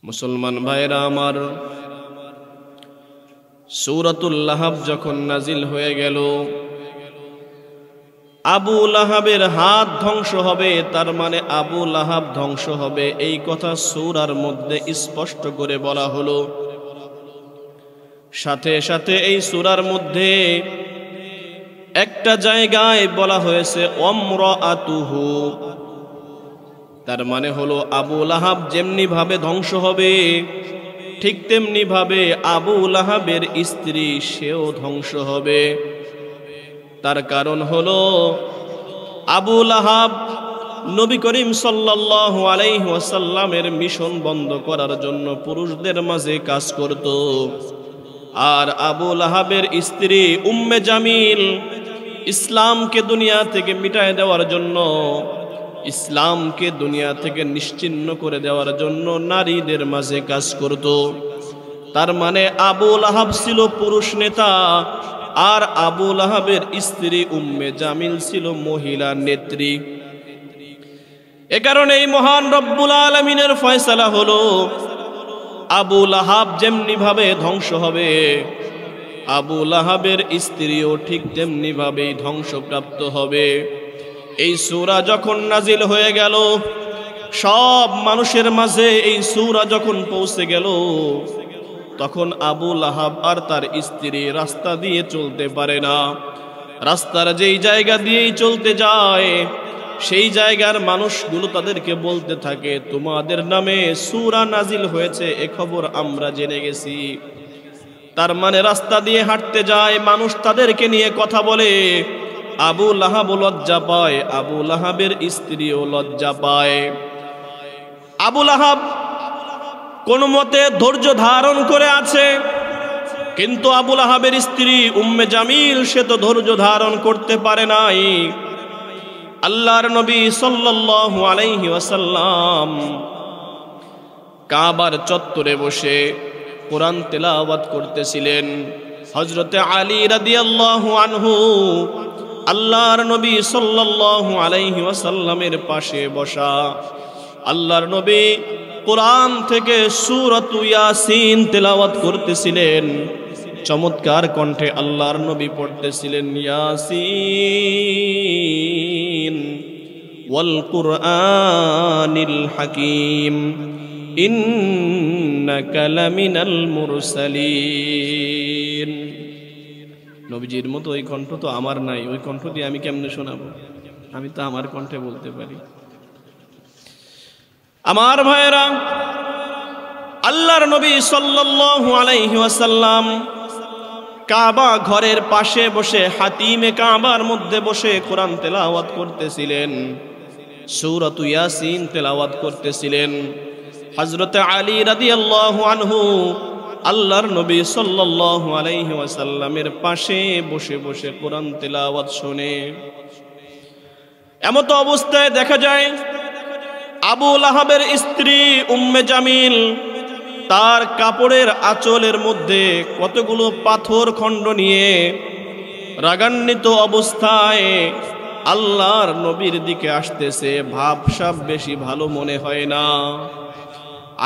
মুসলমান ভাইরা আমার, সূরাতুল লাহাব যখন নাজিল হয়ে গেল, আবু লাহাবের হাত ধ্বংস হবে, তার মানে আবু লাহাব ধ্বংস হবে, এই কথা সূরার মধ্যে স্পষ্ট করে বলা হলো। সাথে সাথে এই সূরার মধ্যে একটা জায়গায় বলা হয়েছে ওমরাআতুহু, তার মানে হলো আবু লাহাব যেমনি ভাবে ধ্বংস হবে ঠিক তেমনি ভাবে আবু লাহাবের স্ত্রী সেও ধ্বংস হবে। তার কারণ হলো আবু লাহাব নবী করিম সাল্লাল্লাহু আলাইহি ওয়াসাল্লামের মিশন বন্ধ করার জন্য পুরুষদের মাঝে কাজ করত, আর আবু লাহাবের স্ত্রী উম্মে জামিল ইসলামকে দুনিয়া থেকে মিটায় দেওয়ার জন্য, ইসলামকে দুনিয়া থেকে নিশ্চিহ্ন করে দেওয়ার জন্য নারীদের মাঝে কাজ করত। তার মানে আবু লাহাব ছিল পুরুষ নেতা, আর আবু লাহাবের স্ত্রী উম্মে জামিল ছিল মহিলা নেত্রী। এ কারণে এই মহান রব্বুল আলামিনের ফয়সালা হলো আবু লাহাব যেমনি ভাবে ধ্বংস হবে, আবু লাহাবের স্ত্রীও ঠিক তেমনি ভাবেই ধ্বংসপ্রাপ্ত হবে। এই সূরা যখন নাজিল হয়ে গেল, সব মানুষের মাঝে এই সূরা যখন পৌঁছে গেল, তখন আবু লাহাব আর তার স্ত্রী রাস্তা দিয়ে চলতে পারে না। রাস্তার যেই জায়গা দিয়েই চলতে যায়, সেই জায়গার মানুষগুলো তাদেরকে বলতে থাকে, তোমাদের নামে সূরা নাজিল হয়েছে, এ খবর আমরা জেনে গেছি। তার মানে রাস্তা দিয়ে হাঁটতে যায়, মানুষ তাদেরকে নিয়ে কথা বলে, আবু লাহাব লজ্জা পায়, আবু লাহাবের স্ত্রীও লজ্জা পায়। আবু লাহাব কোন মতে ধৈর্য ধারণ করে আছে, কিন্তু আবু লাহাবের স্ত্রী উম্মে জামিল সে তো ধৈর্য ধারণ করতে পারে নাই। আল্লাহর নবী সাল্লাল্লাহু আলাইহি ওয়াসাল্লাম কাবার চত্বরে বসে কোরআন তেলাওয়াত করতেছিলেন। হযরতে আলী রাদিয়াল্লাহু আনহু আল্লাহর নবী সাল্লাল্লাহু আলাইহি ওয়াসাল্লামের পাশে বসা। আল্লাহর নবী কোরআন থেকে সূরাতু ইয়াসিন তেলাওয়াত করতেছিলেন, চমৎকার কণ্ঠে আল্লাহর নবী পড়তেছিলেন, ইয়াসিন ওয়াল কুরআনিল হাকীম ইন্নাকা লামিনাল মুরসালিন। নবীজির মতো ওই কণ্ঠ তো আমার নাই, ওই কণ্ঠ দিয়ে আমি কেমনে শোনাবো? আমি তো আমার কণ্ঠে বলতে পারি। আমার ভাইরা, আল্লাহর নবী সাল্লাল্লাহু আলাইহি ওয়াসাল্লাম কাবা ঘরের পাশে বসে, হাতিমে কাবার মধ্যে বসে কোরআন তেলাওয়াত করতেছিলেন, সূরাতু ইয়াসিন তেলাওয়াত করতেছিলেন। হযরতে আলী রাদিয়াল্লাহু আনহু আল্লাহর নবী সাল্লাল্লাহু আলাইহি ওয়াসাল্লামের পাশে বসে বসে কোরআন তেলাওয়াত শুনে। এমত অবস্থায় দেখা যায় আবু লাহাবের স্ত্রী উম্মে জামিল তার কাপড়ের আঁচলের মধ্যে কতগুলো পাথর খণ্ড নিয়ে রাগান্বিত অবস্থায় আল্লাহর নবীর দিকে আসতেছে। ভাবসাব বেশি ভালো মনে হয় না।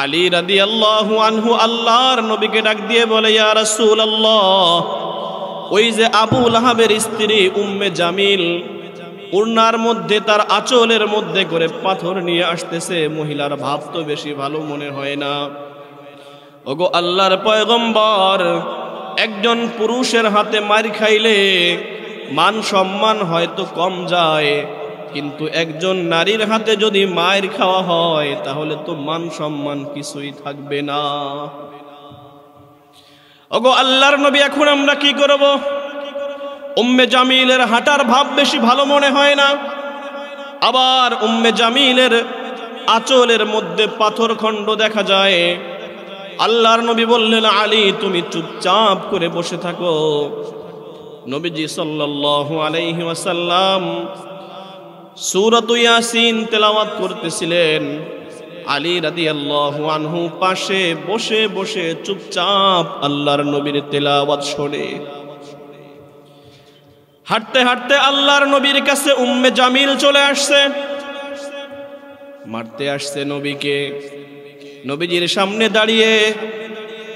আলী রাদিয়াল্লাহু আনহু আল্লাহর নবীকে ডাক দিয়ে বলে, ইয়া রাসূলুল্লাহ, ওই যে আবু লাহাবের স্ত্রী উম্মে জামিল উড়নার মধ্যে তার আঁচলের মধ্যে করে পাথর নিয়ে আসতেছে, মহিলার ভাব তো বেশি ভালো মনে হয় না। ওগো আল্লাহর পয়গম্বর, একজন পুরুষের হাতে মার খাইলে মান সম্মান হয়তো কম যায়, কিন্তু একজন নারীর হাতে যদি মার খাওয়া হয় তাহলে তো মান সম্মান কিছুই থাকবে না। ওগো আল্লাহর নবী, এখন আমরা কি করব? উম্মে জামিলের হাঁটার ভাব বেশি ভালো মনে হয় না, আবার উম্মে জামিলের আঁচলের মধ্যে পাথর খণ্ড দেখা যায়। আল্লাহর নবী বললেন, আলী তুমি চুপচাপ করে বসে থাকো। নবীজি সাল্লাল্লাহু আলাইহি ওয়াসাল্লাম সূরাতু ইয়াসিন তেলাওয়াত করতেছিলেন। আলী রাদিয়াল্লাহু আনহু পাশে বসে বসে চুপচাপ আল্লাহর নবীর তেলাওয়াত শুনে। হাঁটতে হাঁটতে আল্লাহর নবীর কাছে উম্মে জামিল চলে আসছে, মারতে আসছে নবীকে। নবীজির সামনে দাঁড়িয়ে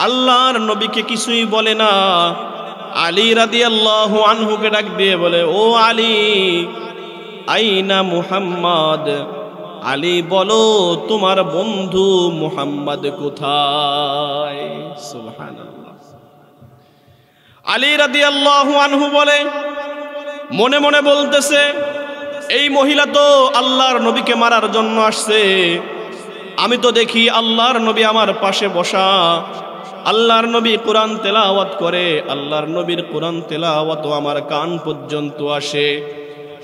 আল্লাহর নবীকে কিছুই বলে না। আলী রাদিয়াল্লাহু আনহুকে ডাক দিয়ে বলে, ও আলী, আইনা মুহাম্মদ, আলী বলো তোমার বন্ধু মুহাম্মদ কোথায়? সুবহানাল্লাহ। আলী রাদিয়াল্লাহু আনহু বলে, মনে মনে বলতেছে, এই মহিলা তো আল্লাহর নবীকে মারার জন্য আসছে। আমি তো দেখি আল্লাহর নবী আমার পাশে বসা, আল্লাহর নবী কোরআন তেলাওয়াত করে, আল্লাহর নবীর কোরআন তেলাওয়াত আমার কান পর্যন্ত আসে।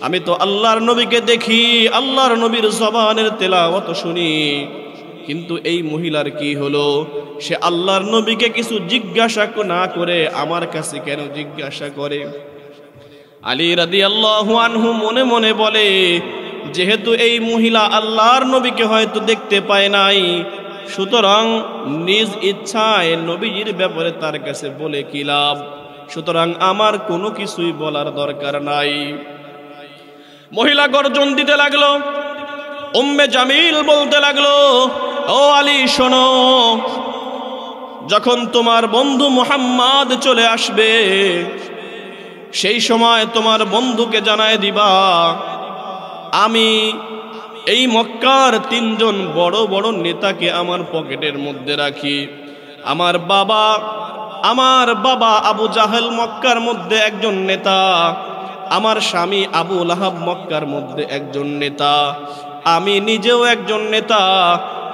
আমি তো আল্লাহর নবীকে দেখি, আল্লাহর নবীর জবানের তেলাওয়াত শুনি। কিন্তু এই মহিলার কি হলো? সে আল্লাহর নবীকে কিছু জিজ্ঞাসা না করে আমার কাছে কেন জিজ্ঞাসা করে? আলী রাদিয়াল্লাহু আনহু মনে মনে বলে, যেহেতু এই মহিলা আল্লাহর নবীকে হয়তো দেখতে পায় নাই, সুতরাং নিজ ইচ্ছায় নবীজির ব্যাপারে তার কাছে বলে কি লাভ? সুতরাং আমার কোনো কিছুই বলার দরকার নাই। মহিলা গর্জন দিতে লাগলো। উম্মে জামিল বলতে লাগলো, ও আলী শোনো, যখন তোমার বন্ধু মুহাম্মদ চলে আসবে, সেই সময় তোমার বন্ধুকে জানায় দিবা, আমি এই মক্কার 3 জন বড় বড় নেতাকে আমার পকেটের মধ্যে রাখি। আমার বাবা আবু জাহেল মক্কার মধ্যে একজন নেতা, আমার স্বামী আবু লাহাব মক্কার মধ্যে একজন নেতা, আমি নিজেও একজন নেতা,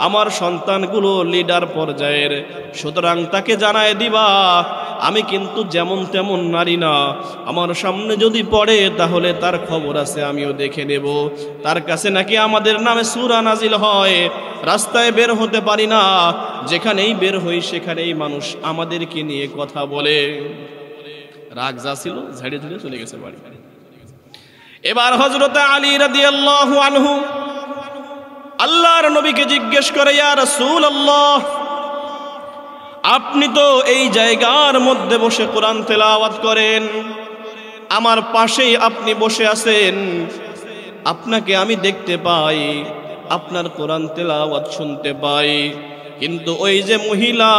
আমার সন্তানগুলো লিডার পর্যায়ের। সুতরাং তাকে জানায় দিবা, আমি কিন্তু যেমন তেমন নারী না, আমার সামনে যদি পড়ে তাহলে তার খবর আছে, আমিও দেখে নেব। তার কাছে নাকি আমাদের নামে সূরা নাজিল হয়, রাস্তায় বের হতে পারি না, যেখানেই বের হই সেখানেই মানুষ আমাদেরকে নিয়ে কথা বলে। রাগ যা ছিল ঝাড়িয়ে ঝুড়িয়ে চলে গেছে বাড়ি। এবার হযরত আলী রাদিয়াল্লাহু আনহু আল্লাহর নবীকে জিজ্ঞেস করে, ইয়া রাসূলুল্লাহ, আপনি তো এই জায়গার মধ্যে বসে কোরআন তেলাওয়াত করেন, আমার পাশেই আপনি বসে আছেন, আপনাকে আমি দেখতে পাই, আপনার কোরআন তেলাওয়াত শুনতে পাই, কিন্তু ওই যে মহিলা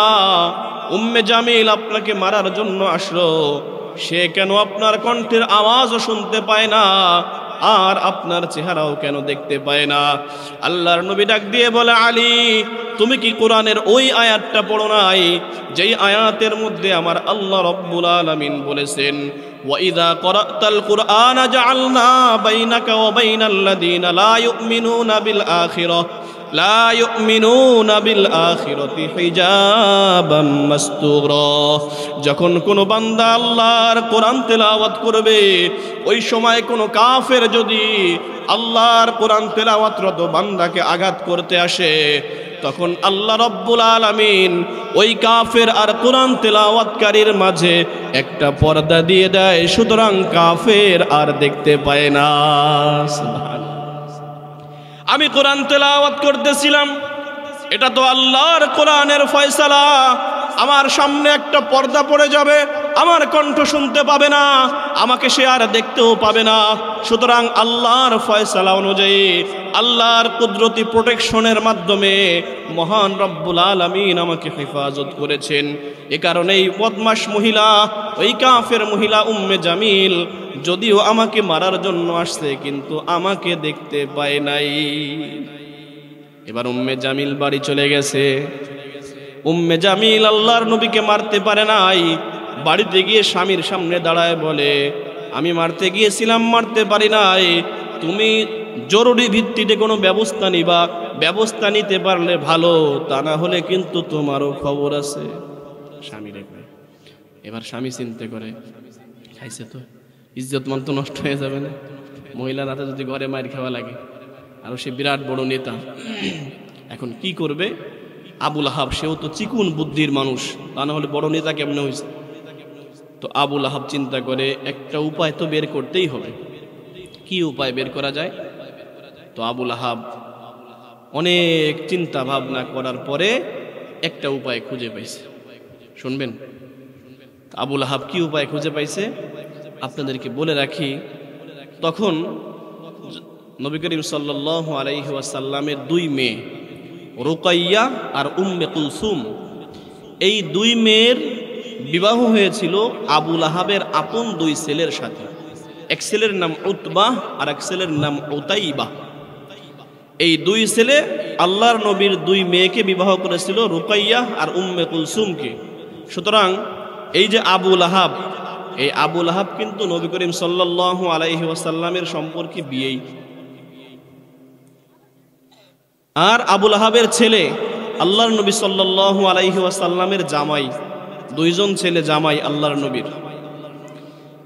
উম্মে জামিল আপনাকে মারার জন্য আসলো, সে কেন আপনার কণ্ঠের আওয়াজও শুনতে পায় না, আর আপনার চেহারাও কেন দেখতে পায় না? আল্লাহর নবী ডাক দিয়ে বলে, আলী, তুমি কি কোরআনের ওই আয়াতটা পড়ো নাই, যেই আয়াতের মধ্যে আমার আল্লাহ রাব্বুল আলামিন বলেছেন, ওয়াইদা ক্বরাতাল কুরআনা জাআলনা বাইনাকা ওয়া বাইনাল্লাযীনা লা ইউমিনুনা বিল আখিরাতি হিজাবাম মাসতুরা। যখন কোনো বান্দা আল্লাহর কোরআন তেলাওয়াত করবে, ওই সময় কোনো কাফের যদি আল্লাহর কোরআন তেলাওয়াতরত বান্দাকে আঘাত করতে আসে, তখন আল্লাহ রাব্বুল আলামিন ওই কাফের আর কোরআন তেলাওয়াতকারীর মাঝে একটা পর্দা দিয়ে দেয়, সুতরাং কাফের আর দেখতে পায় না। সুবহানাল্লাহ। আমি কোরআন তেলাওয়াত করতেছিলাম, এটা তো আল্লাহর কোরআনের ফয়সালা, আমার সামনে একটা পর্দা পড়ে যাবে, আমার কণ্ঠ শুনতে পাবে না, আমাকে সে আর দেখতেও পাবে না। সুতরাং আল্লাহর ফয়সালা অনুযায়ী, আল্লাহর কুদরতি প্রোটেকশনের মাধ্যমে মহান রব্বুল আলামিন আমাকে হেফাজত করেছেন। এ কারণেই বদমাশ মহিলা, ওই কাফের মহিলা উম্মে জামিল যদিও আমাকে মারার জন্য আসছে, কিন্তু আমাকে দেখতে পায় নাই। এবার উম্মে জামিল বাড়ি চলে গেছে। উম্মে জামিল আল্লাহর নবীকে মারতে পারে নাই, বাড়িতে গিয়ে স্বামীর সামনে দাঁড়ায় বলে, আমি মারতে গিয়েছিলাম, মারতে পারি নাই, তুমি জরুরি ভিত্তিতে কোনো ব্যবস্থা নিবা, ব্যবস্থা নিতে পারলে ভালো, তা না হলে কিন্তু তোমারও খবর আছে। স্বামী রেখে এবার স্বামী চিন্তা করে, খাইছে তো ইজ্জত মান তো নষ্ট হয়ে যাবে না, মহিলা রাতে যদি ঘরে মার খাওয়া লাগে, আর সে বিরাট বড় নেতা, এখন কি করবে? আবু লাহাব, সেও তো চিকুন বুদ্ধির মানুষ, তা না হলে বড় নেতা কেমনে হয়েছে? তো আবু লাহাব চিন্তা করে, একটা উপায় তো বের করতেই হবে। কি উপায় বের করা যায়? তো আবু লাহাব অনেক চিন্তা ভাবনা করার পরে একটা উপায় খুঁজে পাইছে। শুনবেন আবু লাহাব কি উপায় খুঁজে পাইছে আপনাদেরকে বলে রাখি। তখন নবী করিম সাল্লাল্লাহু আলাইহি ওয়াসাল্লামের 2 মেয়ে রুকাইয়া আর উম্মে কুলসুম, এই দুই মেয়ের বিবাহ হয়েছিল আবু লাহাবের আপন দুই ছেলের সাথে। এক ছেলের নাম উতবাহ আর এক ছেলের নাম উতাইবাহ। এই দুই ছেলে আল্লাহর নবীর দুই মেয়েকে বিবাহ করেছিল, রুকাইয়া আর উম্মে কুলসুমকে। সুতরাং এই যে আবু লাহাব, এই আবু লাহাব কিন্তু নবী করিম সাল্লাল্লাহু আলাইহি ওয়াসাল্লামের সম্পর্কে বিয়েই। আর আবু লাহাবের ছেলে আল্লাহর নবী সাল্লাল্লাহু আলাইহি ওয়াসাল্লামের জামাই, দুইজন ছেলে জামাই আল্লাহর নবীর।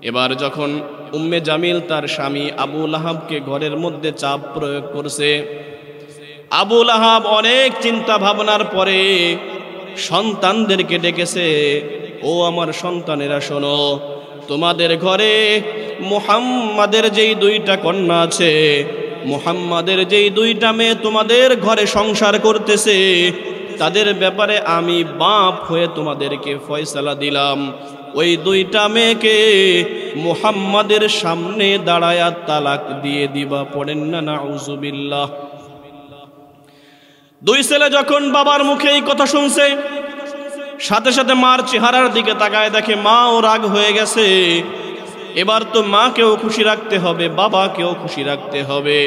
এবার যখন উম্মে জামিল তার স্বামী আবু লাহাবকে ঘরের মধ্যে চাপ প্রয়োগ করছে, আবু লাহাব অনেক চিন্তা ভাবনার পরে সন্তানদেরকে ডেকেছে, ও আমার সন্তানেরা শোনো, তোমাদের ঘরে মুহাম্মাদের যেই দুইটা কন্যা আছে, মুহাম্মাদের যেই দুইটা মেয়ে তোমাদের ঘরে সংসার করতেছে, তাদের ব্যাপারে আমি বাপ হয়ে তোমাদেরকে ফয়সালা দিলাম, ওই দুইটা মেয়েকে মুহাম্মাদের সামনে দাঁড়ায়া তালাক দিয়ে দিবা। পড়েন না নাউজুবিল্লাহ। দুই ছেলে যখন বাবার মুখে এই কথা শুনছে, সাথে সাথে মার চেহারার দিকে তাকায়, দেখে মাও রাগ হয়ে গেছে। এবার তো মাকেও খুশি রাখতে হবে, বাবাকেও খুশি রাখতে হবে।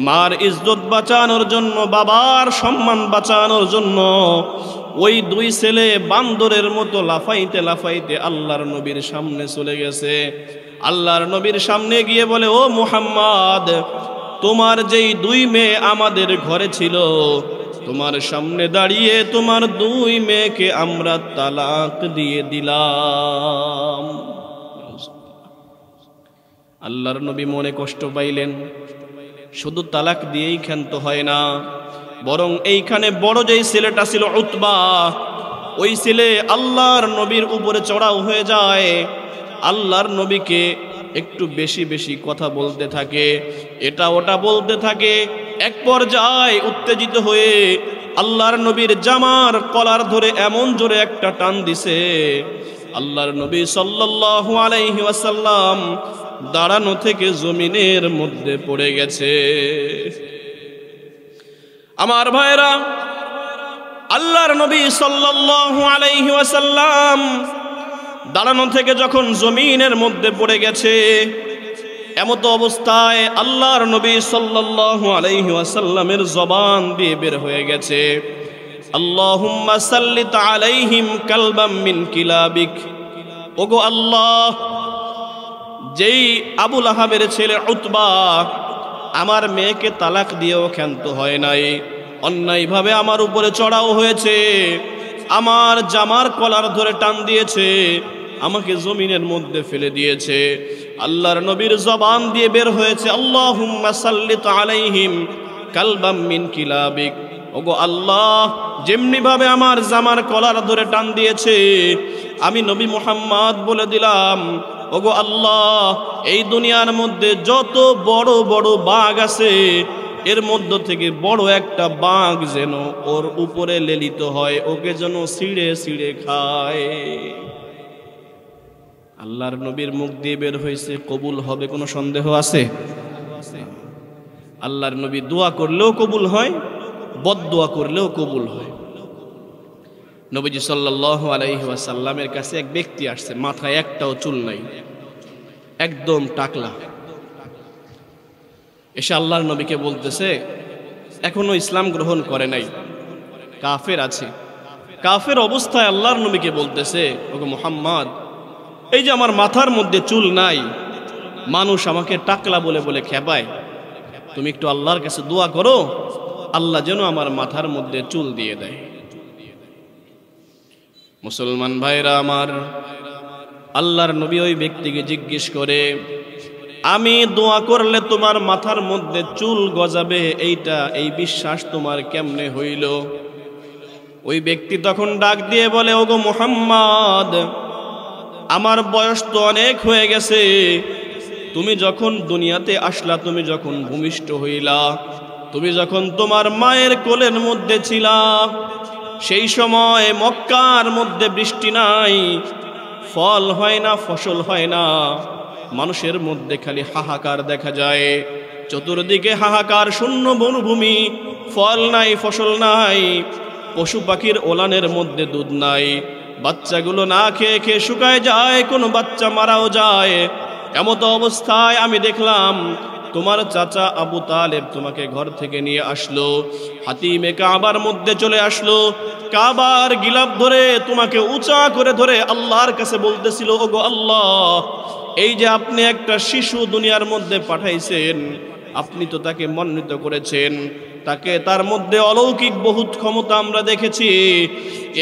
মার ইজ্জত বাঁচানোর জন্য, বাবার সম্মান বাঁচানোর জন্য ওই দুই ছেলে বান্দরের মতো লাফাইতে লাফাইতে আল্লাহর নবীর সামনে চলে গেছে। আল্লাহর নবীর সামনে গিয়ে বলে, ও মুহাম্মদ, তোমার যেই দুই মেয়ে আমাদের ঘরে ছিল, তোমার সামনে দাঁড়িয়ে তোমার দুই মেয়েকে আমরা তালাক দিয়ে দিলাম। আল্লাহর নবী মনে কষ্ট পাইলেন। শুধু তালাক দিয়েই ক্ষান্ত হয় না, বরং এইখানে বড় যেই ছেলেটা ছিল উতবা, ওই ছেলে আল্লাহর নবীর উপরে চড়াও হয়ে যায়, আল্লাহর নবীকে একটু বেশি বেশি কথা বলতে থাকে, এটা ওটা বলতে থাকে। এক পর্যায়ে উত্তেজিত হয়ে আল্লাহর নবীর জামার কলার ধরে এমন জোরে একটা টান দিছে, আল্লাহর নবী সাল্লাল্লাহু আলাইহি ওয়াসাল্লাম দাঁড়ানো থেকে জমিনের মধ্যে পড়ে গেছে। আমার ভাইরা, আল্লাহর নবী সাল্লাল্লাহু আলাইহি ওয়াসাল্লাম দাঁড়ানো থেকে যখন জমিনের মধ্যে পড়ে গেছে, এমত অবস্থায় আল্লাহর নবী সাল্লাল্লাহু আলাইহি ওয়াসাল্লামের জবান দিয়ে বের হয়ে গেছে, আল্লাহুম্মা সাল্লিত আলাইহিম কালবাম মিন কিলাবিক। ওগো আল্লাহ, যেই আবু লাহাবের ছেলে উতবা আমার মেয়েকে তালাক দিয়েও ক্ষান্ত হয় নাই, অন্যায়ভাবে আমার উপরে চড়াও হয়েছে, আমার জামার কলার ধরে টান দিয়েছে, আমাকে জমিনের মধ্যে ফেলে দিয়েছে। আল্লাহর নবীর জবান দিয়ে বের হয়েছে, আল্লাহুম্মা সাল্লিত আলাইহিম কালবাম মিন কিলাবিক। ওগো আল্লাহ, যেমনি ভাবে আমার জামার কলার ধরে টান দিয়েছে, আমি নবী মুহাম্মদ বলে দিলাম, ওগো আল্লাহ, এই দুনিয়ার মধ্যে যত বড় বড় বাঘ আছে, এর মধ্য থেকে বড় একটা বাঘ যেন ওর উপরে লেলিত হয়, ওকে যেন ছিঁড়ে ছিঁড়ে খায়। আল্লাহর নবীর মুখ দিয়ে বের হয়েছে, কবুল হবে কোনো সন্দেহ আছে? আল্লাহর নবী দোয়া করলেও কবুল হয়, বদদোয়া করলেও কবুল হয়। নবীজি সাল্লাল্লাহু আলাইহি ওয়াসাল্লামের কাছে এক ব্যক্তি আসছে, মাথায় একটাও চুল নাই, একদম টাকলা। এসে আল্লাহর নবীকে বলতেছে, এখনো ইসলাম গ্রহণ করে নাই, কাফের আছে। কাফের অবস্থায় আল্লাহর নবীকে বলতেছে, ওগো মুহাম্মদ, এই যে আমার মাথার মধ্যে চুল নাই, মানুষ আমাকে টাকলা বলে বলে খেপায়, তুমি একটু আল্লাহর কাছে দোয়া করো, আল্লাহ যেন আমার মাথার মধ্যে চুল দিয়ে দেয়। মুসলমান ভাইরা আমার, আল্লাহর নবী ওই ব্যক্তিকে জিজ্ঞেস করে, আমি দোয়া করলে তোমার মাথার মধ্যে চুল গজাবে, এই বিশ্বাস তোমার কেমনে হইল? ওই ব্যক্তি তখন ডাক দিয়ে বলে, ওগো মুহাম্মদ, আমার বয়স তো অনেক হয়ে গেছে, তুমি যখন দুনিয়াতে আসলা, তুমি যখন ভূমিষ্ঠ হইলা, তুমি যখন তোমার মায়ের কোলের মধ্যে ছিলা, সেই সময় মক্কার মধ্যে বৃষ্টি নাই, ফল হয় না, ফসল হয় না, মানুষের মধ্যে খালি হাহাকার দেখা যায়, চতুর্দিকে হাহাকার, শূন্য বনভূমি, ফল নাই, ফসল নাই, পশু পাখির ওলানের মধ্যে দুধ নাই, বাচ্চাগুলো না খেয়ে খেয়ে শুকায় যায়, কোনো বাচ্চা মারাও যায়। এমত অবস্থায় আমি দেখলাম তোমার চাচা আবু তালেব তোমাকে ঘর থেকে নিয়ে আসলো, হাতিমে কাবার মধ্যে চলে আসলো, কাবার গিলাফ ধরে তোমাকে উঁচা করে ধরে আল্লাহর কাছে বলতেছিল, ওগো আল্লাহ, এই যে আপনি একটা শিশু দুনিয়ার মধ্যে পাঠাইছেন, আপনি তো তাকে মনোনীত করেছেন, তাকে তার মধ্যে অলৌকিক বহুত ক্ষমতা আমরা দেখেছি,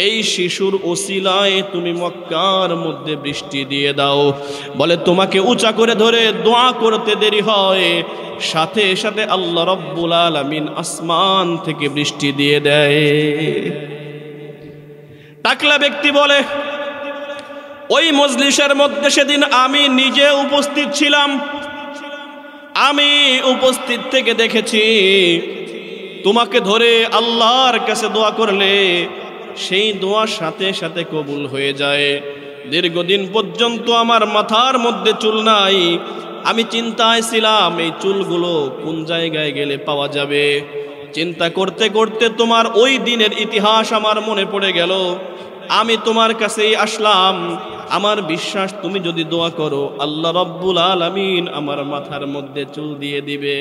এই শিশুর ওসিলায় তুমি মক্কার মধ্যে বৃষ্টি দিয়ে দাও। বলে তোমাকে উঁচা করে ধরে দোয়া করতে দেরি হয়, সাথে সাথে আল্লাহ রব্বুল আলামিন আসমান থেকে বৃষ্টি দিয়ে দেয়। টাকলা ব্যক্তি বলে, ওই মজলিসের মধ্যে সেদিন আমি নিজে উপস্থিত ছিলাম, আমি উপস্থিত থেকে দেখেছি তোমাকে ধরে আল্লাহর কাছে দোয়া করলে সেই দোয়ার সাথে সাথে কবুল হয়ে যায়। দীর্ঘদিন পর্যন্ত আমার মাথার মধ্যে চুল নাই, আমি চিন্তায় ছিলাম এই চুলগুলো কোন জায়গায় গেলে পাওয়া যাবে। চিন্তা করতে করতে তোমার ওই দিনের ইতিহাস আমার মনে পড়ে গেল, আমি তোমার কাছেই আসলাম। আমার বিশ্বাস তুমি যদি দোয়া করো আল্লাহ রব্বুল আলামিন আমার মাথার মধ্যে চুল দিয়ে দিবে।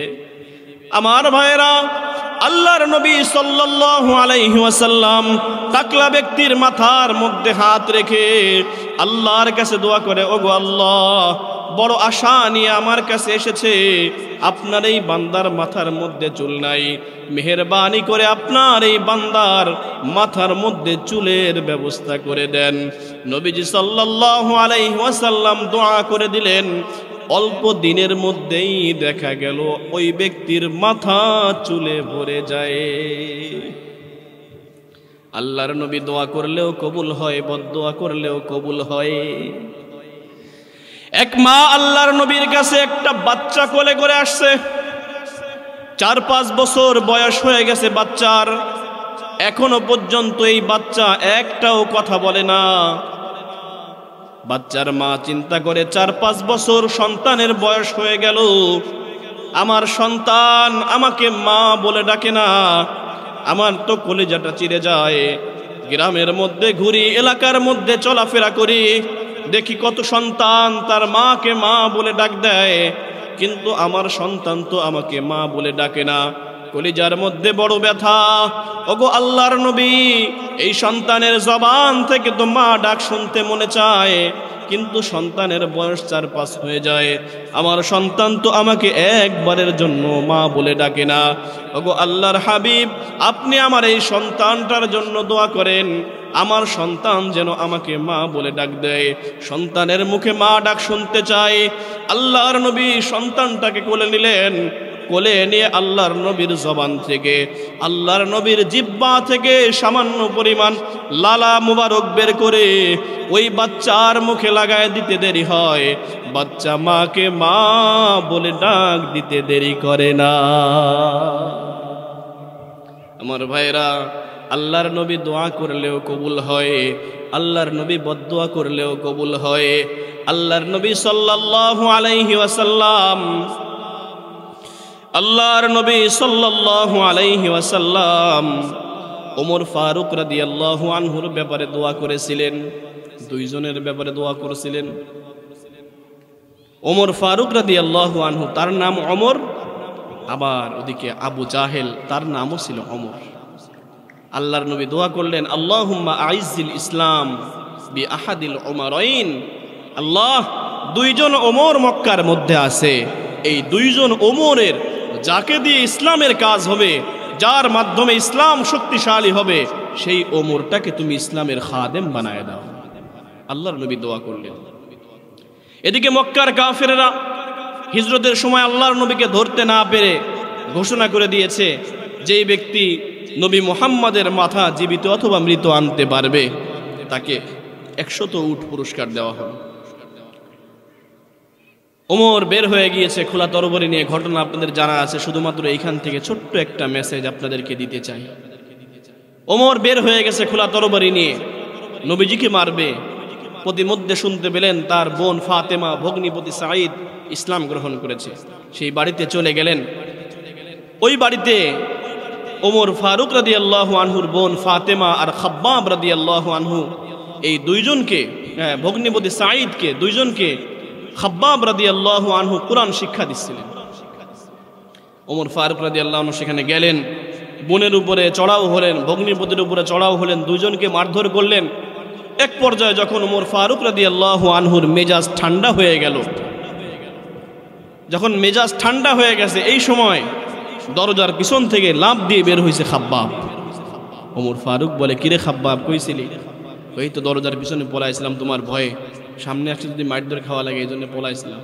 আমার ভাইরা, আল্লাহর নবী সাল্লাল্লাহু আলাইহি ওয়াসাল্লাম টাকলা ব্যক্তির মাথার মধ্যে হাত রেখে আল্লাহর কাছে দোয়া করে, ওগো আল্লাহ, বড় আশা নিয়ে আমার কাছে এসেছে, আপনার এই বান্দার মাথার মধ্যে চুল নাই, মেহেরবানি করে আপনার এই বান্দার মাথার মধ্যে চুলের ব্যবস্থা করে দেন। নবীজি সাল্লাল্লাহু আলাইহি ওয়াসাল্লাম দোয়া করে দিলেন। অল্প দিনের মধ্যেই দেখা গেল ওই ব্যক্তির মাথা চুলে ভরে যায়। আল্লাহর নবী দোয়া করলেও কবুল হয়, বদদোয়া করলেও কবুল হয়। এক মা আল্লাহর নবীর কাছে একটা বাচ্চা কোলে করে আসছে, 4-5 বছর বয়স হয়ে গেছে বাচ্চার, এখনো পর্যন্ত এই বাচ্চা একটাও কথা বলে না। বাচ্চার মা চিন্তা করে, 4-5 বছর সন্তানের বয়স হয়ে গেল, আমার সন্তান আমাকে মা বলে ডাকে না, আমার তো কলিজাটা চিরে যায়। গ্রামের মধ্যে ঘুরি, এলাকার মধ্যে চলাফেরা করি, দেখি কত সন্তান তার মাকে মা বলে ডাক দেয়, কিন্তু আমার সন্তান তো আমাকে মা বলে ডাকে না। কলিজার মধ্যে বড় ব্যথা। ওগো আল্লাহর নবী, এই সন্তানের জবান থেকে তো মা ডাক শুনতে মনে চায়, কিন্তু সন্তানের বয়স 4-5 হয়ে যায়, আমার সন্তান তো আমাকে একবারের জন্য মা বলে ডাকে না। ওগো আল্লাহর হাবিব, আপনি আমার এই সন্তানটার জন্য দোয়া করেন, আমার সন্তান যেন আমাকে মা বলে ডাক দেয়, সন্তানের মুখে মা ডাক শুনতে চায়। আল্লাহর নবী সন্তানটাকে কোলে নিলেন, কোলে নিয়ে আল্লাহর নবীর জবান থেকে, আল্লাহর নবীর জিহ্বা থেকে সামান্য পরিমাণ লালা মুবারক বের করে ওই বাচ্চার মুখে লাগায় দিতে দেরি হয়, বাচ্চা মাকে মা বলে ডাক দিতে দেরি করে না। আমার ভাইরা, আল্লাহর নবী দোয়া করলেও কবুল হয়, আল্লাহর নবী বদদোয়া করলেও কবুল হয়। আল্লাহর নবী সাল্লাল্লাহু আলাইহি ওয়াসাল্লাম, আল্লাহর নবী সাল্লাল্লাহু আলাইহি ওয়াসাল্লাম ওমর ফারুক রাদিয়াল্লাহু আনহুর ব্যাপারে দোয়া করেছিলেন, 2 জনের ব্যাপারে দোয়া করেছিলেন। ওমর ফারুক রাদিয়াল্লাহু আনহু, তার নাম ওমর, আবার ওদিকে আবু জাহেল, তার নামও ছিল ওমর। আল্লাহর নবী দোয়া করলেন, আল্লাহুম্মা আইজ্জিল ইসলাম বি আহাদিল ওমরাইন, আল্লাহ, 2 জন ওমর মক্কার মধ্যে আছে, এই 2 জন ওমরের, যাকে দিয়ে ইসলামের কাজ হবে, যার মাধ্যমে ইসলাম শক্তিশালী হবে, সেই ওমরটাকে তুমি ইসলামের খাদেম বানায় দাও। আল্লাহর নবী দোয়া করলেন। এদিকে মক্কার কাফেররা হিজরতের সময় আল্লাহর নবীকে ধরতে না পেরে ঘোষণা করে দিয়েছে, যেই ব্যক্তি নবী মুহাম্মাদের মাথা জীবিত অথবা মৃত আনতে পারবে তাকে 100 উট পুরস্কার দেওয়া হবে। ওমর বের হয়ে গিয়েছে খোলা তরবারি নিয়ে, ঘটনা আপনাদের জানা আছে, শুধুমাত্র এইখান থেকে ছোট্ট একটা মেসেজ আপনাদেরকে দিতে চাই। ওমর বের হয়ে গেছে খোলা তরবারি নিয়ে, নবীজিকে মারবে। প্রতিমধ্যে শুনতে পেলেন তার বোন ফাতেমা, ভগ্নিপতি সাঈদ ইসলাম গ্রহণ করেছে, সেই বাড়িতে চলে গেলেন। ওই বাড়িতে ওমর ফারুক রাদিয়াল্লাহু আনহুর বোন ফাতেমা আর খাব্বাব রাদিয়াল্লাহু আনহু এই দুইজনকে, ভগ্নিপতি সাঈদকে, দুইজনকে খাব্বাব রাদিয়াল্লাহু আনহু কুরআন শিক্ষা দিচ্ছিলেন। ওমর ফারুক রাদিয়াল্লাহু আনহু সেখানে গেলেন, বোনের উপরে চড়াও হলেন, ভগ্নিপতির উপরে চড়াও হলেন, দুইজনকে মারধর করলেন। এক পর্যায়ে যখন ওমর ফারুক রাদিয়াল্লাহু আনহুর মেজাজ ঠান্ডা হয়ে গেল, যখন মেজাজ ঠান্ডা হয়ে গেছে, এই সময় দরজার পিছন থেকে লাফ দিয়ে বের হয়েছে খাব্বাব। ওমর ফারুক বলে, কিরে খাব্বাব, কইছিলি? ওই তো দরজার পিছনে পলাইছিলাম তোমার ভয়ে, সামনে আসতে যদি মারধর খাওয়া লাগে এই জন্য পলাইছিলাম।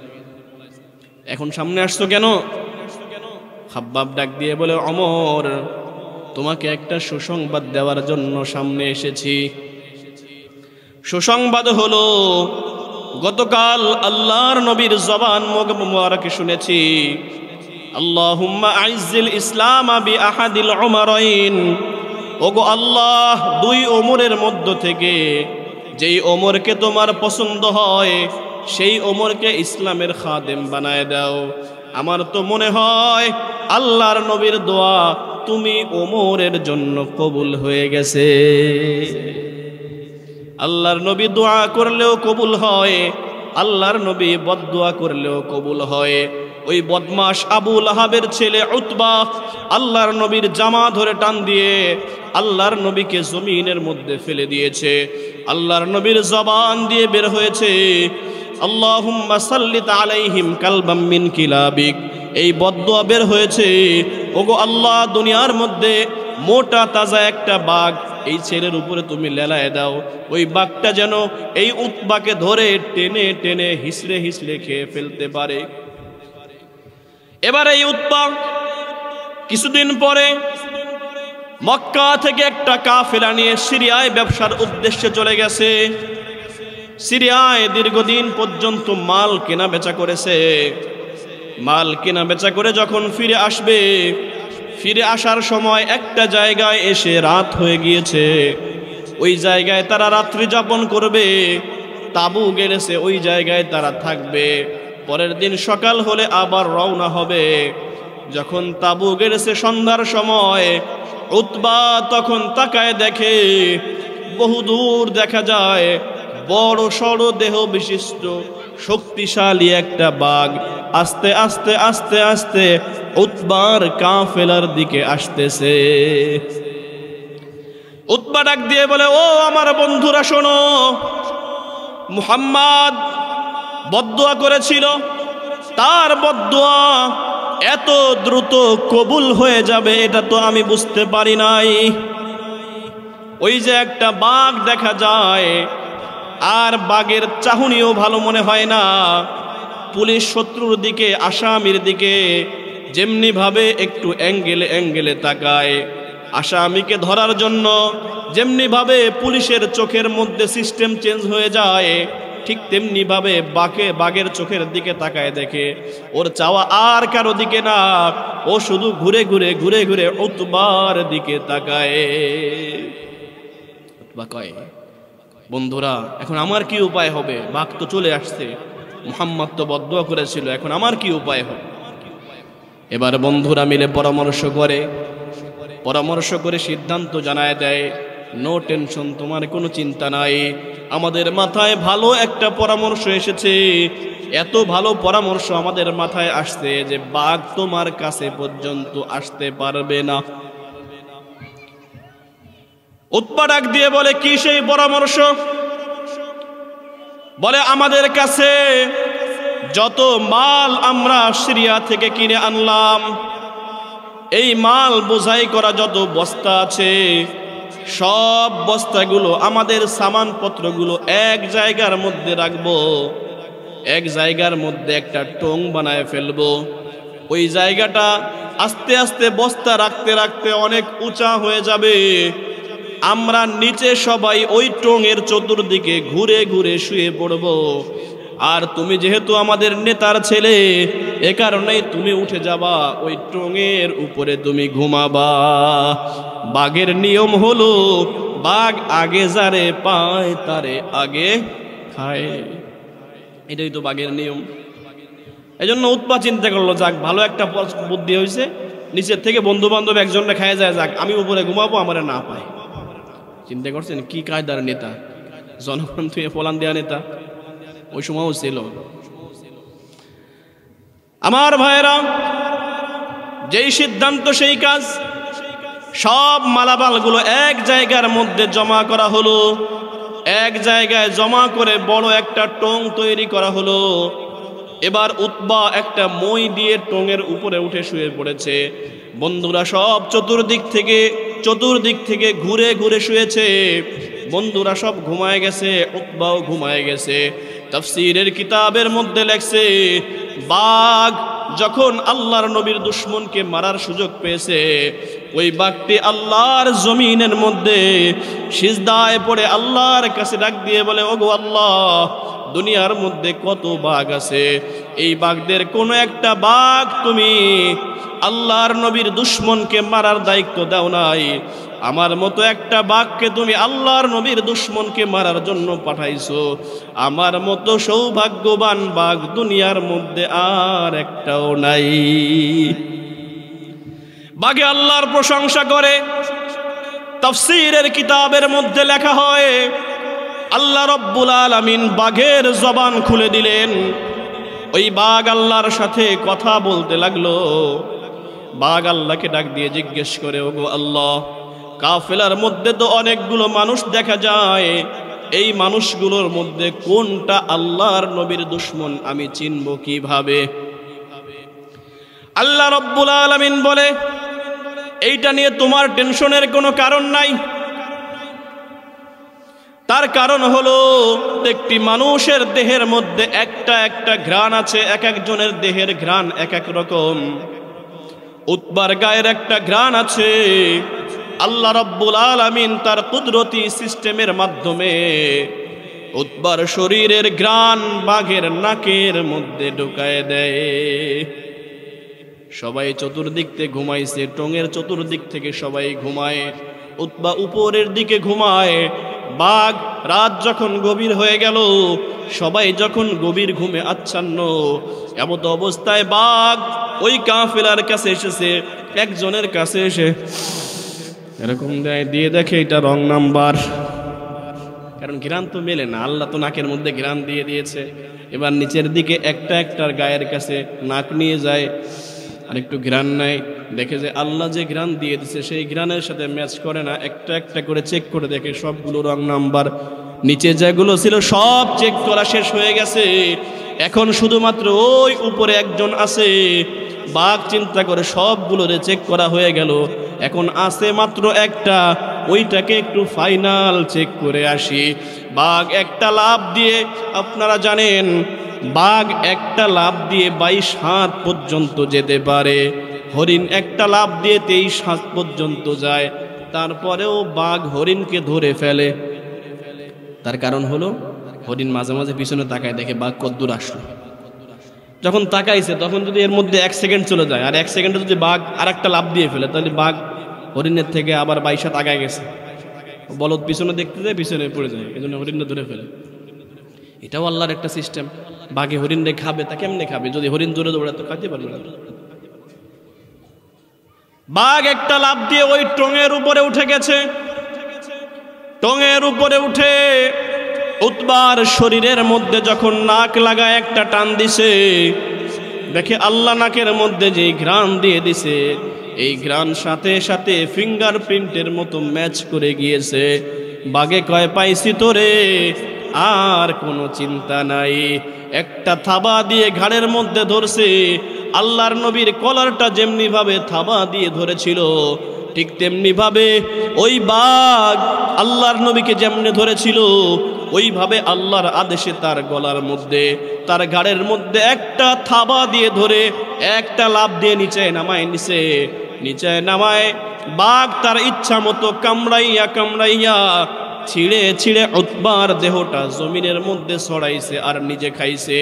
এখন সামনে আসছো কেন? খাব্বাব ডাক দিয়ে বলে, ওমর, তোমাকে একটা সুসংবাদ দেওয়ার জন্য সামনে এসেছি। সুসংবাদ হলো, গতকাল আল্লাহর নবীর জবান মুবারকে শুনেছি, আল্লাহুম্মা আইজ্জিল ইসলাম বি আহাদিল উমারাইন। ওগো আল্লাহ, দুই ওমরের মধ্য থেকে যেই ওমরকে তোমার পছন্দ হয় সেই ওমরকে ইসলামের খাদেম বানায় দাও। আমার তো মনে হয় আল্লাহর নবীর দোয়া তুমি ওমরের জন্য কবুল হয়ে গেছে। আল্লাহর নবী দোয়া করলেও কবুল হয়, আল্লাহর নবী বদদোয়া করলেও কবুল হয়। ওই বদমাশ আবু লাহাবের ছেলে উতবা আল্লাহর নবীর জামা ধরে টান দিয়ে আল্লাহর নবীকে জমিনের মধ্যে ফেলে দিয়েছে। আল্লাহর নবীর জবান দিয়ে বের হয়েছে, আল্লাহুম্মা সাল্লিত আলাইহিম কালবাম মিন কিলাবিক। এই বদদোয়া বের হয়েছে, ওগো আল্লাহ, দুনিয়ার মধ্যে মোটা তাজা একটা বাঘ এই ছেলের উপরে তুমি লেলায় দাও। ওই বাঘটা যেন এই উতবাকে ধরে টেনে টেনে হিসড়ে হিসড়ে খেয়ে ফেলতে পারে। এবার এই উতবা কিছুদিন পরে মক্কা থেকে একটা কাফেলা নিয়ে সিরিয়ায় ব্যবসার উদ্দেশ্যে চলে গেছে। সিরিয়ায় দীর্ঘদিন পর্যন্ত মাল কেনা বেচা করেছে। মাল কেনা বেচা করে যখন ফিরে আসবে, ফিরে আসার সময় একটা জায়গায় এসে রাত হয়ে গিয়েছে। ওই জায়গায় তারা রাত্রি যাপন করবে, তাবু গেড়েছে, ওই জায়গায় তারা থাকবে। পরের দিন সকাল হলে আবার রওনা হবে। যখন তাবু গেড়েছে সন্ধ্যার সময়, উতবা তখন তাকায় দেখে বহুদূর দেখা যায় বড় সড় দেহ বিশিষ্ট শক্তিশালী একটা বাঘ আস্তে আস্তে আস্তে আস্তে উতবার কাফেলার দিকে আসতেছে। উতবা ডাক দিয়ে বলে, ও আমার বন্ধুরা শোনো, মুহাম্মদ বদদোয়া করেছিল, তার বদদোয়া এত দ্রুত কবুল হয়ে যাবে এটা তো আমি বুঝতে পারি নাই। ওই যে একটা বাঘ দেখা যায়, আর বাঘের চাহনিও ভালো মনে হয় না। পুলিশ শত্রুর দিকে, আসামির দিকে যেমনি ভাবে একটু অ্যাঙ্গেলে অ্যাঙ্গেলে তাকায়, আসামিকে ধরার জন্য যেমনি ভাবে পুলিশের চোখের মধ্যে সিস্টেম চেঞ্জ হয়ে যায়, ঠিক তেমনি ভাবে বাঘের চোখের দিকে তাকায় দেখে ওর চাওয়া আর কারো দিকে না, ও শুধু ঘুরে ঘুরে ঘুরে ঘুরে উতবার দিকে তাকায়। উতবা কয়, বন্ধুরা এখন আমার কি উপায় হবে? বাঘ তো চলে আসছে, মুহাম্মদ তো বদদোয়া করেছিল, এখন আমার কি উপায় হবে? এবার বন্ধুরা মিলে পরামর্শ করে সিদ্ধান্ত জানায় দেয়, নো টেনশন, তোমার কোনো চিন্তা নাই। আমাদের মাথায় ভালো একটা পরামর্শ এসেছে। এত ভালো পরামর্শ আমাদের মাথায় আসছে যে বাঘ তোমার কাছে পর্যন্ত আসতে পারবে না। উতবা ডাক দিয়ে বলে, কি সেই পরামর্শ? বলে, আমাদের কাছে যত মাল আমরা সিরিয়া থেকে কিনে আনলাম, এই মাল বোঝাই করা যত বস্তা আছে, সব বস্তাগুলো, আমাদের সামানপত্রগুলো এক জায়গার মধ্যে রাখবো, এক জায়গার মধ্যে একটা টং বানায় ফেলবো। ওই জায়গাটা আস্তে আস্তে বস্তা রাখতে রাখতে অনেক উঁচা হয়ে যাবে। আমরা নিচে সবাই ওই টঙের চতুর্দিকে ঘুরে ঘুরে শুয়ে পড়ব। আর তুমি যেহেতু আমাদের নেতার ছেলে, এ কারণেই তুমি উঠে যাবা, ওই টঙের উপরে তুমি ঘুমাবা। বাঘের নিয়ম হলো, বাঘ আগে যারে পায় তারে আগে খায়, এটাই তো বাঘের নিয়ম। এই জন্য উতবা চিন্তা করলো, যাক ভালো একটা বুদ্ধি হয়েছে, নিচের থেকে বন্ধু বান্ধব একজনটা খায় যায়, যাক আমি উপরে ঘুমাবো, আমার না পায়। চিন্তা করছেন কি কায়দার নেতা, জনগণ থেকে ফলান দেওয়া নেতা ওই সময়ও ছিল। আমার ভাইয়েরা, যেই সিদ্ধান্ত সেই কাজ। সব মালামালগুলো এক জায়গার মধ্যে জমা করা হলো, এক জায়গায় জমা করে বড় একটা টং তৈরি করা হলো। এবার উতবা একটা মই দিয়ে টঙের উপরে উঠে শুয়ে পড়েছে। বন্ধুরা সব চতুর্দিক থেকে ঘুরে ঘুরে শুয়েছে। বন্ধুরা সব ঘুমায় গেছে, উতবাও ঘুমায় গেছে। তাফসীরের কিতাবের মধ্যে লেখছে, বাঘ যখন আল্লাহর নবীর দুশমনকে মারার সুযোগ পেয়েছে, ওই বাঘটি আল্লাহর জমিনের মধ্যে সিজদায় পড়ে আল্লাহর কাছে ডাক দিয়ে বলে, ওগো আল্লাহ, দুনিয়ার মধ্যে কত বাঘ আছে, এই বাঘদের কোনো একটা বাঘ তুমি আল্লাহর নবীর দুশমনকে মারার দায়িত্ব দাও নাই। আমার মতো একটা বাঘকে তুমি আল্লাহর নবীর দুশমনকে মারার জন্য পাঠাইছো। আমার মতো সৌভাগ্যবান বাঘ দুনিয়ার মধ্যে আর একটাও নাই। বাঘে আল্লাহর প্রশংসা করে। তাফসীরের কিতাবের মধ্যে লেখা হয়, আল্লাহ রব্বুল আলামিন বাঘের জবান খুলে দিলেন। ওই বাঘ আল্লাহর সাথে কথা বলতে লাগলো। বাঘ আল্লাহকে ডাক দিয়ে জিজ্ঞেস করে, ওগো আল্লাহ, কাফেলার মধ্যে তো অনেকগুলো মানুষ দেখা যায়, এই মানুষগুলোর মধ্যে কোনটা আল্লাহর নবীর দুশমন আমি চিনব কিভাবে? আল্লাহ রব্বুল আলামিন বলে, এইটা নিয়ে তোমার টেনশনের কোনো কারণ নাই। তার কারণ হলো, একটি মানুষের দেহের মধ্যে একটা একটা ঘ্রাণ আছে, এক একজনের দেহের ঘ্রাণ এক এক রকম। উতবার গায়ের একটা ঘ্রাণ আছে। আল্লাহ রব্বুল আলামিন তার কুদরতি সিস্টেমের মাধ্যমে উতবার শরীরের ঘ্রাণ বাঘের নাকের মধ্যে ঢুকায় দেয়। সবাই চতুর্দিক থেকে ঘুমাইছে, টঙের চতুর্দিক থেকে সবাই ঘুমায়, উতবা উপরের দিকে ঘুমায়। বাঘ রাত যখন গভীর হয়ে গেল, সবাই যখন গভীর ঘুমে আচ্ছন্ন, এমত অবস্থায় বাঘ ওই কাফেলার কাছে এসেছে। একজনের কাছে এসে এরকম দিয়ে দেখে এটা রং নাম্বার, কারণ ঘ্রাণ তো মেলে না, আল্লাহ তো নাকের মধ্যে ঘ্রাণ দিয়ে দিয়েছে। এবার নিচের দিকে একটা একটার গায়ের কাছে নাক নিয়ে যায়, আর একটু ঘ্রাণ নেয়, দেখে যে আল্লাহ যে ঘ্রাণ দিয়ে দিচ্ছে সেই ঘ্রাণের সাথে ম্যাচ করে না। একটা একটা করে চেক করে দেখে সবগুলো রং নাম্বার। নিচে যেগুলো ছিল সব চেক করা শেষ হয়ে গেছে, এখন শুধুমাত্র ওই উপরে একজন আছে। বাঘ চিন্তা করে সবগুলোরে চেক করা হয়ে গেল, এখন আছে মাত্র একটা, ওইটাকে একটু ফাইনাল চেক করে আসি। বাঘ একটা লাফ দিয়ে, আপনারা জানেন বাঘ একটা লাফ দিয়ে 22 হাত পর্যন্ত যেতে পারে, হরিণ একটা লাফ দিয়ে 23 হাত পর্যন্ত যায়। তারপরেও বাঘ হরিণকে ধরে ফেলে। তার কারণ হলো, হরিণ মাঝে মাঝে পিছনে তাকায়, দেখে বাঘ কদ্দূর আসলো। যখন তাকাইছে তখন যদি এর মধ্যে 1 সেকেন্ড চলে যায়, আর 1 সেকেন্ডে যদি বাঘ আর একটা লাফ দিয়ে ফেলে, তাহলে বাঘ হরিণের থেকে আবার 22 হাত আগায় গেছে। বলদ পিছনে দেখতে যায়, পিছনে পড়ে যায়, এই জন্য হরিণটা ধরে ফেলে। এটাও আল্লাহর একটা সিস্টেম। বাঘে হরিণে খাবে, তা কেমনে খাবে? যদি হরিণ জোরে দৌড়ায় তো খাইতে পারবে না। বাঘ একটা লাফ দিয়ে ওই টঙের উপরে উঠে গেছে। টঙের উপরে উঠে উতবার শরীরের মধ্যে যখন নাক লাগায় একটা টান দিছে, দেখে আল্লাহ নাকের মধ্যে যে ঘ্রাণ দিয়ে দিছে, এই ঘ্রাণ সাথে সাথে ফিঙ্গারপ্রিন্টের মতো ম্যাচ করে গিয়েছে। বাঘে কয়, পাইছি তোরে, আর কোনো চিন্তা নাই। একটা থাবা দিয়ে ঘাড়ের মধ্যে ধরছে। আল্লাহর নবীর কলারটা যেমনি ভাবে থাবা দিয়ে ধরেছিল, ঠিক তেমনি ভাবে ওই বাঘ আল্লাহর নবীকে যেমনি ধরেছিল, ওইভাবে আল্লাহর আদেশে তার গলার মধ্যে, তার ঘাড়ের মধ্যে একটা থাবা দিয়ে ধরে একটা লাফ দিয়ে নিচে নামায় নিছে। নিচে নামায় বাঘ তার ইচ্ছা মতো কামড়াইয়া ছিঁড়ে ছিঁড়ে উতবার দেহটা জমিনের মধ্যে ছড়াইছে আর নিজে খাইছে।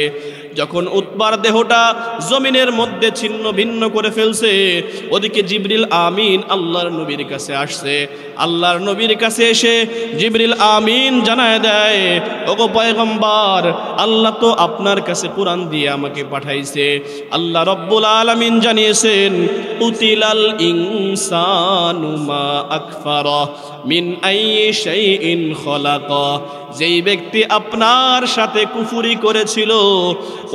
যখন উতবার দেহটা জমিনের মধ্যে ছিন্ন ভিন্ন করে ফেলছে, ওদিকে জিবরিল আমিন আল্লাহর নবীর কাছে আসছে। আল্লাহর নবীর কাছে এসে জিবরিল আমিন জানায় দেয়, ওগো পয়গম্বর, আল্লাহ তো আপনার কাছে কোরআন দিয়ে আমাকে পাঠাইছে। আল্লাহ রব্বুল আলামিন জানিয়েছেন, উতিলাল ইনসানু মা আকফারা মিন আইয়ি শাইইন খলাকা। যেই ব্যক্তি আপনার সাথে কুফরি করেছিল,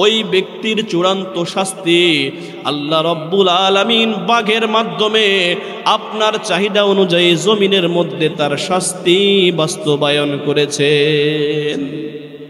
ওই ব্যক্তির চূড়ান্ত শাস্তি আল্লাহ রব্বুল আলামিন বাঘের মাধ্যমে আপনার চাহিদা অনুযায়ী জমিনের মধ্যে তার শাস্তি বাস্তবায়ন করেছেন।